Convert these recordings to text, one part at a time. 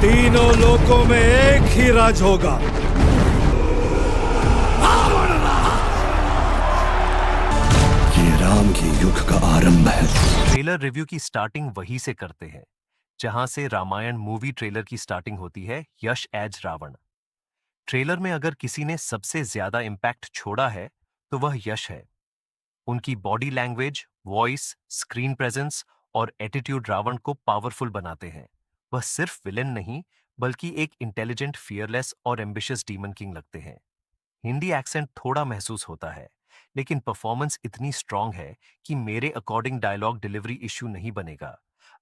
तीनों लोकों में एक ही राज होगा। ये राम के युग का आरंभ है। ट्रेलर रिव्यू की स्टार्टिंग वहीं से करते हैं जहां से रामायण मूवी ट्रेलर की स्टार्टिंग होती है, यश एज रावण। ट्रेलर में अगर किसी ने सबसे ज्यादा इम्पैक्ट छोड़ा है तो वह यश है। उनकी body language, voice, screen presence और एटीट्यूड रावण को पावरफुल बनाते हैं। वह सिर्फ विलेन नहीं, बल्कि एक इंटेलिजेंट, फियरलेस और एम्बिशियस डीमन किंग लगते हैं। हिंदी एक्सेंट थोड़ा महसूस होता है, लेकिन परफॉर्मेंस इतनी स्ट्रांग है कि मेरे अकॉर्डिंग डायलॉग डिलीवरी इश्यू नहीं बनेगा।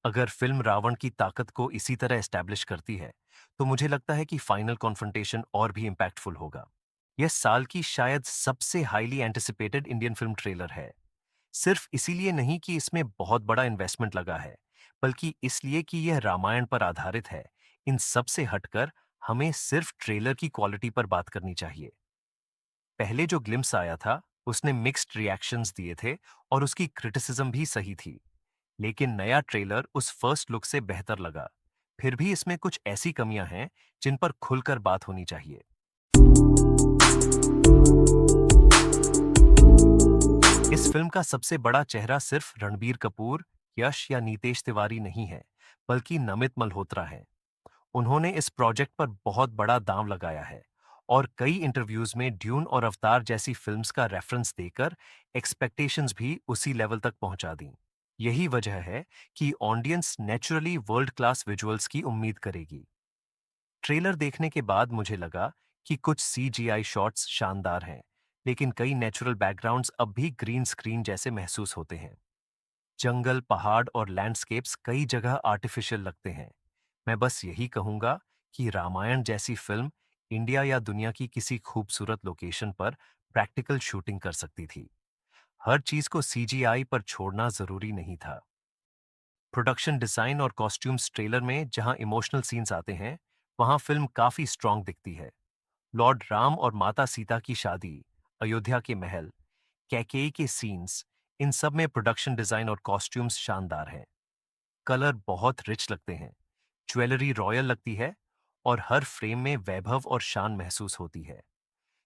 अगर फिल्म रावण की ताकत को इसी तरह एस्टैब्लिश करती है, तो मुझे लगता है कि फाइनल कॉन्फ्रंटेशन और भी इम्पैक्टफुल होगा। यह साल की शायद सबसे highly anticipated Indian film trailer है। सिर्फ इसीलिए नहीं कि इसमें बहुत बड़ा इन्वेस्टमेंट लगा है, बल्कि इसलिए कि यह रामायण पर आधारित है। इन सब से हटकर हमें सिर्फ ट्रेलर की क्वालिटी पर बात करनी चाहिए। पहले जो ग्लिम्स आया था, उसने मिक्स्ड रिएक्शंस दिए थे और उसकी क्रिटिसिज्म भी सही थी। लेकिन नया ट्रेलर उस फर्स्ट लुक से बेहतर लगा। फिर भी इसमें कुछ ऐसी कमियां हैं जिन पर खुलकर बात होनी चाहिए। इस फिल्म का सबसे बड़ा चेहरा सिर्फ रणबीर कपूर, यश या नीतेश तिवारी नहीं है, बल्कि नमित मल्होत्रा है। उन्होंने इस प्रोजेक्ट पर बहुत बड़ा दांव लगाया है और कई इंटरव्यूज में ड्यून और अवतार जैसी फिल्म्स का रेफरेंस देकर एक्सपेक्टेशंस भी उसी लेवल तक पहुंचा दी। यही वजह है कि audience naturally world class visuals की उम्मीद करेगी। ट्रेलर देखने के बाद मुझे लगा कि कुछ सीजीआई शॉट्स शानदार हैं, लेकिन कई नेचुरल बैकग्राउंड्स अब भी ग्रीन स्क्रीन जैसे महसूस होते हैं। जंगल, पहाड़ और लैंडस्केप्स कई जगह आर्टिफिशियल लगते हैं। मैं बस यही कहूंगा कि रामायण जैसी फिल्म इंडिया या दुनिया की किसी खूबसूरत लोकेशन पर प्रैक्टिकल शूटिंग कर सकती थी। हर चीज को सीजीआई पर छोड़ना जरूरी नहीं था। प्रोडक्शन डिजाइन और कॉस्ट्यूम्स ट्रेलर में जहां इमोशनल सीन्स आते हैं, वहां फिल्म काफी स्ट्रांग दिखती है। लॉर्ड राम और माता सीता की शादी, अयोध्या के महल, कैकेयी के सीन्स, इन सब में प्रोडक्शन डिजाइन और कॉस्ट्यूम्स शानदार हैं। कलर बहुत रिच लगते हैं, ज्वेलरी रॉयल लगती है और हर फ्रेम में वैभव और शान महसूस होती है।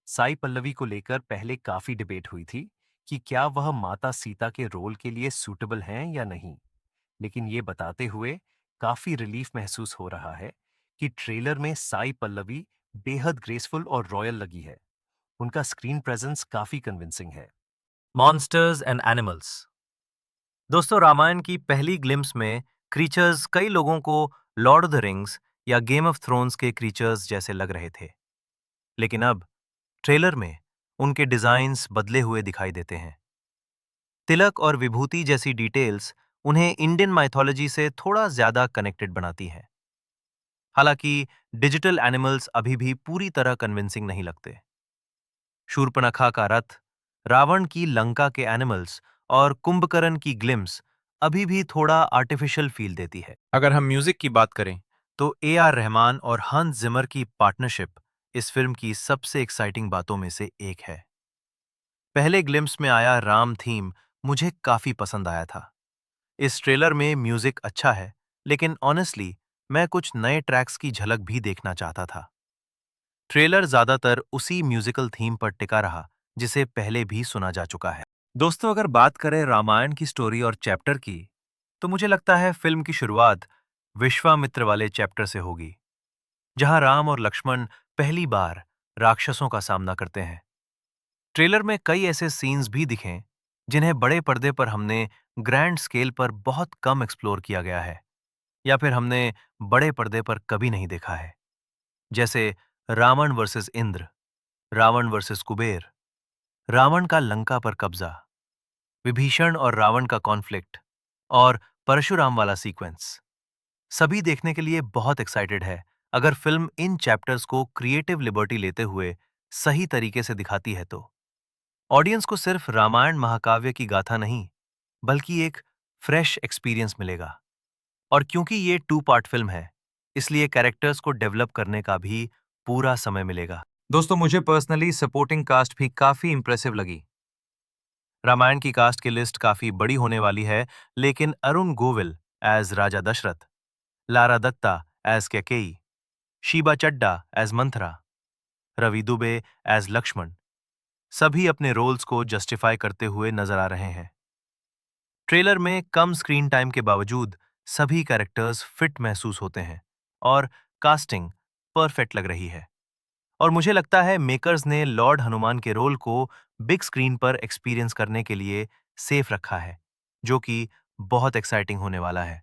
साई पल्लवी को लेकर पहले काफी डिबेट हुई थी कि क्या वह माता सीता के रोल के लिए सूटेबल हैं या नहीं, लेकिन ये बताते हुए काफी रिलीफ महसूस हो रहा है कि ट्रेलर में साई पल्लवी बेहद ग्रेसफुल और रॉयल लगी है। उनका स्क्रीन प्रेजेंस काफी कन्विंसिंग है। Monsters and animals. दोस्तों, रामायण की पहली ग्लिम्स में क्रीचर्स कई लोगों को लॉर्ड ऑफ द रिंग्स या गेम ऑफ थ्रोन्स के क्रीचर्स जैसे लग रहे थे, लेकिन अब ट्रेलर में उनके डिजाइन्स बदले हुए दिखाई देते हैं। तिलक और विभूति जैसी डिटेल्स उन्हें इंडियन माइथोलॉजी से थोड़ा ज्यादा कनेक्टेड बनाती हैं। हालांकि डिजिटल एनिमल्स अभी भी पूरी तरह कन्विंसिंग नहीं लगते। शूर्पणखा का रथ, रावण की लंका के एनिमल्स और कुंभकर्ण की ग्लिम्स अभी भी थोड़ा आर्टिफिशियल फील देती है। अगर हम म्यूजिक की बात करें तो ए.आर. रहमान और हंस जिमर की पार्टनरशिप इस फिल्म की सबसे एक्साइटिंग बातों में से एक है। पहले ग्लिम्स में आया राम थीम मुझे काफी पसंद आया था। इस ट्रेलर में म्यूजिक अच्छा है, लेकिन ऑनेस्टली मैं कुछ नए ट्रैक्स की झलक भी देखना चाहता था। ट्रेलर ज्यादातर उसी म्यूजिकल थीम पर टिका रहा जिसे पहले भी सुना जा चुका है। दोस्तों, अगर बात करें रामायण की स्टोरी और चैप्टर की, तो मुझे लगता है फिल्म की शुरुआत विश्वामित्र वाले चैप्टर से होगी, जहां राम और लक्ष्मण पहली बार राक्षसों का सामना करते हैं। ट्रेलर में कई ऐसे सीन्स भी दिखे जिन्हें बड़े पर्दे पर हमने ग्रैंड स्केल पर बहुत कम एक्सप्लोर किया गया है, या फिर हमने बड़े पर्दे पर कभी नहीं देखा है, जैसे रावण वर्सेस इंद्र, रावण वर्सेस कुबेर, रावण का लंका पर कब्जा, विभीषण और रावण का कॉन्फ्लिक्ट और परशुराम वाला सीक्वेंस। सभी देखने के लिए बहुत एक्साइटेड है अगर फिल्म इन चैप्टर्स को क्रिएटिव लिबर्टी लेते हुए सही तरीके से दिखाती है तो। ऑडियंस को सिर्फ रामायण महाकाव्य की गाथा नहीं, बल्कि एक फ्रेश एक्सपीरियंस मिलेगा। और क्योंकि ये 2 पार्ट फिल्म है, इसलिए कैरेक्टर्स को डेवलप करने का भी पूरा समय मिलेगा। दोस्तों, मुझे पर्सनली सपोर्टिंग कास्ट भी काफी इंप्रेसिव लगी। रामायण की कास्ट की लिस्ट काफी बड़ी होने वाली है, लेकिन अरुण गोविल एज राजा दशरथ, लारा दत्ता एज कैकेयी, शीबा चड्डा एज मंथरा, रवि दुबे एज लक्ष्मण, सभी अपने रोल्स को जस्टिफाई करते हुए नजर आ रहे हैं। ट्रेलर में कम स्क्रीन टाइम के बावजूद सभी कैरेक्टर्स फिट महसूस होते हैं और कास्टिंग परफेक्ट लग रही है। और मुझे लगता है मेकर्स ने लॉर्ड हनुमान के रोल को बिग स्क्रीन पर एक्सपीरियंस करने के लिए सेफ रखा है, जो कि बहुत एक्साइटिंग होने वाला है,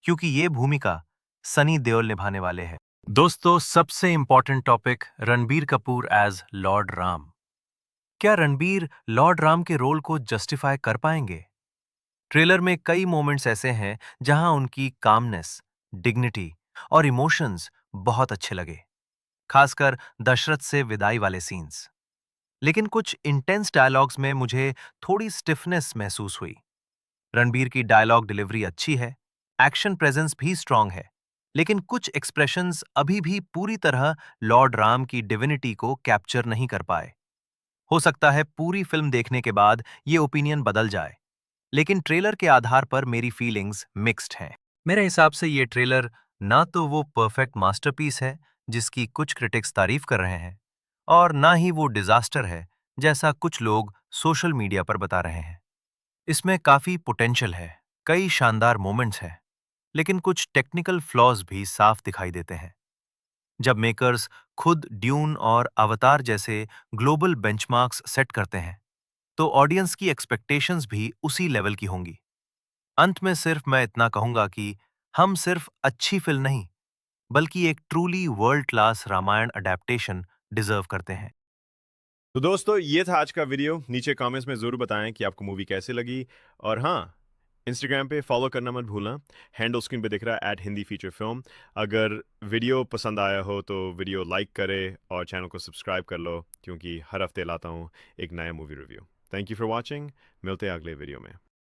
क्योंकि ये भूमिका सनी देओल निभाने वाले हैं। दोस्तों, सबसे important topic, Ranbir Kapoor as Lord Ram. क्या रणबीर लॉर्ड राम के रोल को जस्टिफाई कर पाएंगे? ट्रेलर में कई मोमेंट्स ऐसे हैं जहां उनकी कामनेस, डिग्निटी और इमोशंस बहुत अच्छे लगे, खासकर दशरथ से विदाई वाले सीन्स। लेकिन कुछ इंटेंस डायलॉग्स में मुझे थोड़ी स्टिफनेस महसूस हुई। रणबीर की डायलॉग डिलीवरी अच्छी है, एक्शन प्रेजेंस भी स्ट्रांग है, लेकिन कुछ एक्सप्रेशंस अभी भी पूरी तरह लॉर्ड राम की डिविनिटी को कैप्चर नहीं कर पाए। हो सकता है पूरी फिल्म देखने के बाद ये ओपिनियन बदल जाए, लेकिन ट्रेलर के आधार पर मेरी फीलिंग्स मिक्स्ड हैं। मेरे हिसाब से ये ट्रेलर ना तो वो परफेक्ट मास्टरपीस है जिसकी कुछ क्रिटिक्स तारीफ कर रहे हैं, और ना ही वो डिजास्टर है जैसा कुछ लोग सोशल मीडिया पर बता रहे हैं। इसमें काफी पोटेंशियल है, कई शानदार मोमेंट्स हैं, लेकिन कुछ टेक्निकल फ्लॉज भी साफ दिखाई देते हैं। जब मेकर्स खुद ड्यून और अवतार जैसे ग्लोबल बेंचमार्क्स सेट करते हैं, तो ऑडियंस की एक्सपेक्टेशंस भी उसी लेवल की होंगी। अंत में सिर्फ मैं इतना कहूंगा कि हम सिर्फ अच्छी फिल्म नहीं, बल्कि एक truly world class Ramayana adaptation deserve करते हैं। तो दोस्तों, ये था आज का वीडियो। नीचे कमेंट्स में ज़रूर बताएं कि आपको मूवी कैसे लगी। और हाँ, इंस्टाग्राम पे फॉलो करना मत भूलना। हैंडल स्क्रीन पे दिख रहा है @हिंदी फीचर फिल्म। अगर वीडियो पसंद आया हो तो वीडियो लाइक करें और चैनल को सब्सक्राइब कर लो, क्योंकि हर हफ्ते लाता हूँ एक नया movie review. Thank you for watching. मिलते हैं अगले वीडियो में।